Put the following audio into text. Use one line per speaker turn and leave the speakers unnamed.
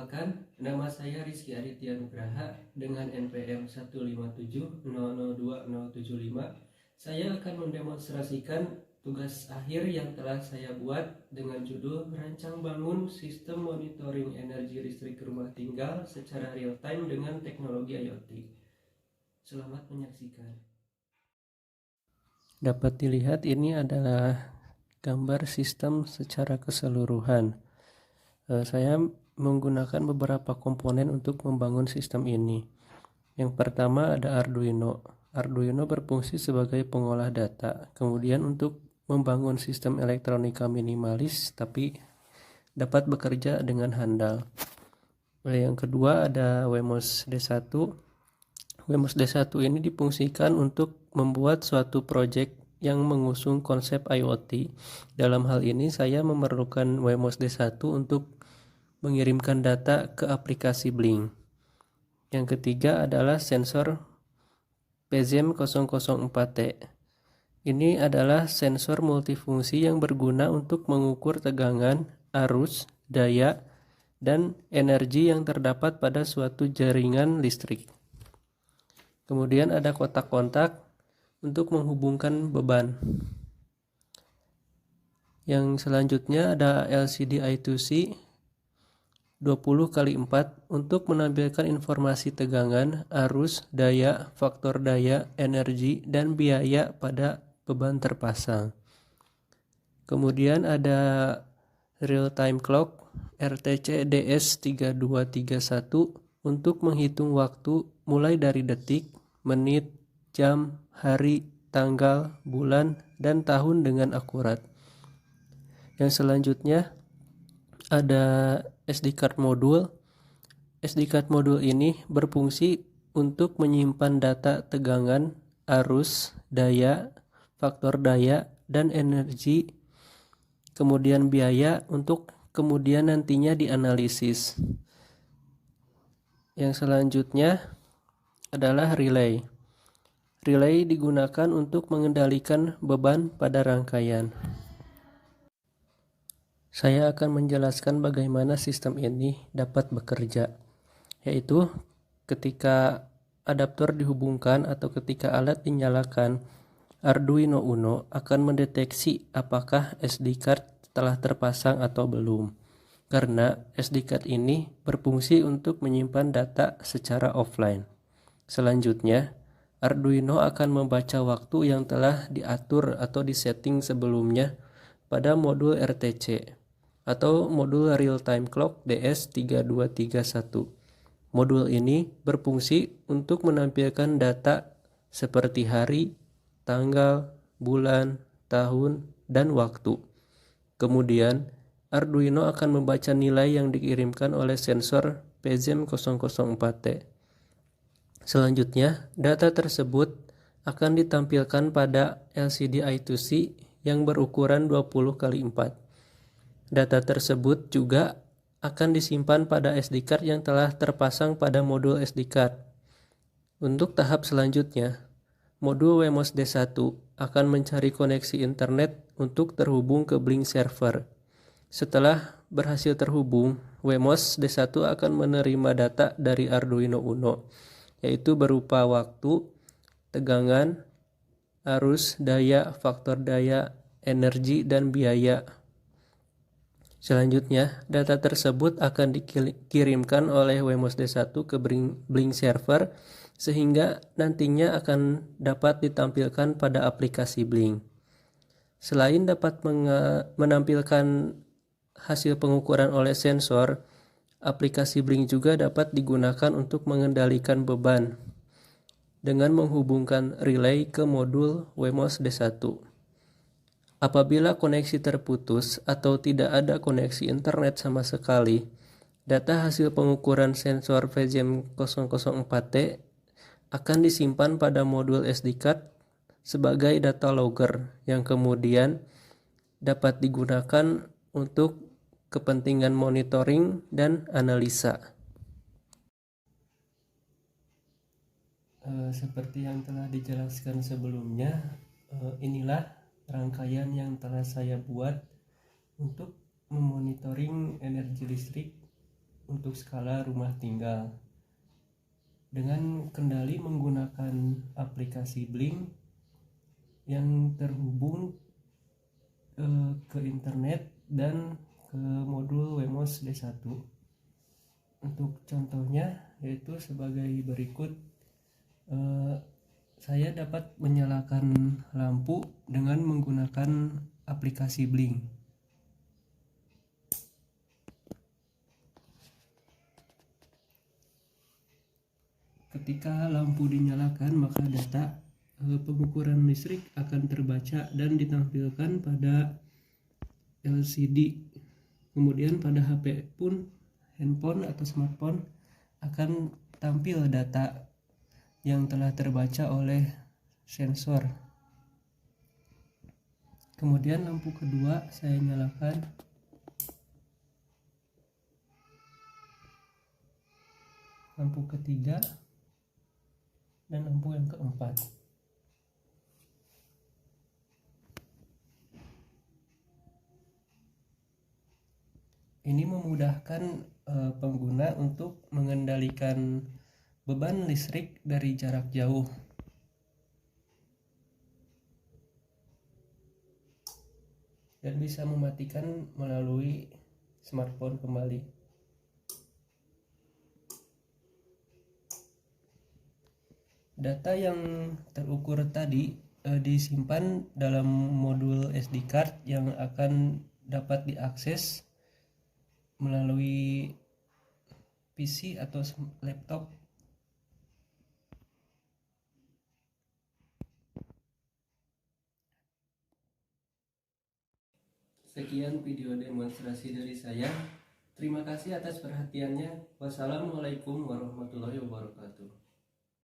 Perkenalkan, nama saya Rizky Aditya Nugraha dengan NPM 157002075. Saya akan mendemonstrasikan tugas akhir yang telah saya buat dengan judul merancang bangun sistem monitoring energi listrik rumah tinggal secara real time dengan teknologi IoT. Selamat menyaksikan. Dapat dilihat ini adalah gambar sistem secara keseluruhan. Saya menggunakan beberapa komponen untuk membangun sistem ini. Yang pertama ada Arduino. Arduino berfungsi sebagai pengolah data. Kemudian untuk membangun sistem elektronika minimalis tapi dapat bekerja dengan handal. Yang kedua ada Wemos D1. Wemos D1 ini difungsikan untuk membuat suatu proyek yang mengusung konsep IoT. Dalam hal ini saya memerlukan Wemos D1 untuk mengirimkan data ke aplikasi Blink. Yang ketiga adalah sensor PZM004T. Ini adalah sensor multifungsi yang berguna untuk mengukur tegangan, arus, daya, dan energi yang terdapat pada suatu jaringan listrik. Kemudian ada kotak kontak untuk menghubungkan beban. Yang selanjutnya ada LCD I2C 20x4 untuk menampilkan informasi tegangan, arus, daya, faktor daya, energi, dan biaya pada beban terpasang. Kemudian ada real time clock RTC DS3231 untuk menghitung waktu mulai dari detik, menit, jam, hari, tanggal, bulan, dan tahun dengan akurat. Yang selanjutnya ada SD card modul. SD card modul ini berfungsi untuk menyimpan data tegangan, arus, daya, faktor daya, dan energi, kemudian biaya untuk kemudian nantinya dianalisis. Yang selanjutnya adalah relay. Relay digunakan untuk mengendalikan beban pada rangkaian. Saya akan menjelaskan bagaimana sistem ini dapat bekerja, yaitu ketika adaptor dihubungkan atau ketika alat dinyalakan, Arduino Uno akan mendeteksi apakah SD card telah terpasang atau belum, karena SD card ini berfungsi untuk menyimpan data secara offline. Selanjutnya, Arduino akan membaca waktu yang telah diatur atau disetting sebelumnya pada modul RTC atau modul real time clock DS3231. Modul ini berfungsi untuk menampilkan data seperti hari, tanggal, bulan, tahun, dan waktu. Kemudian, Arduino akan membaca nilai yang dikirimkan oleh sensor PZM004T. Selanjutnya, data tersebut akan ditampilkan pada LCD I2C yang berukuran 20x4. Data tersebut juga akan disimpan pada SD card yang telah terpasang pada modul SD card. Untuk tahap selanjutnya, modul Wemos D1 akan mencari koneksi internet untuk terhubung ke Blink server. Setelah berhasil terhubung, Wemos D1 akan menerima data dari Arduino Uno, yaitu berupa waktu, tegangan, arus, daya, faktor daya, energi, dan biaya. Selanjutnya, data tersebut akan dikirimkan oleh Wemos D1 ke Blink server sehingga nantinya akan dapat ditampilkan pada aplikasi Blink. Selain dapat menampilkan hasil pengukuran oleh sensor, aplikasi Blink juga dapat digunakan untuk mengendalikan beban dengan menghubungkan relay ke modul Wemos D1. Apabila koneksi terputus atau tidak ada koneksi internet sama sekali, data hasil pengukuran sensor PZM004T akan disimpan pada modul SD card sebagai data logger yang kemudian dapat digunakan untuk kepentingan monitoring dan analisa. Seperti yang telah dijelaskan sebelumnya, inilah rangkaian yang telah saya buat untuk memonitoring energi listrik untuk skala rumah tinggal. Dengan kendali menggunakan aplikasi Blink yang terhubung ke internet dan ke modul Wemos D1. Untuk contohnya yaitu sebagai berikut. Saya dapat menyalakan lampu dengan menggunakan aplikasi Blink. Ketika lampu dinyalakan, maka data pengukuran listrik akan terbaca dan ditampilkan pada LCD. Kemudian pada HP pun, handphone atau smartphone, akan tampil data yang telah terbaca oleh sensor. Kemudian lampu kedua saya nyalakan. Lampu ketiga dan lampu yang keempat. Ini memudahkan pengguna untuk mengendalikan beban listrik dari jarak jauh. Dan bisa mematikan melalui smartphone kembali. Data yang terukur tadi disimpan dalam modul SD card yang akan dapat diakses melalui PC atau laptop. Sekian video demonstrasi dari saya. Terima kasih atas perhatiannya. Wassalamualaikum warahmatullahi wabarakatuh.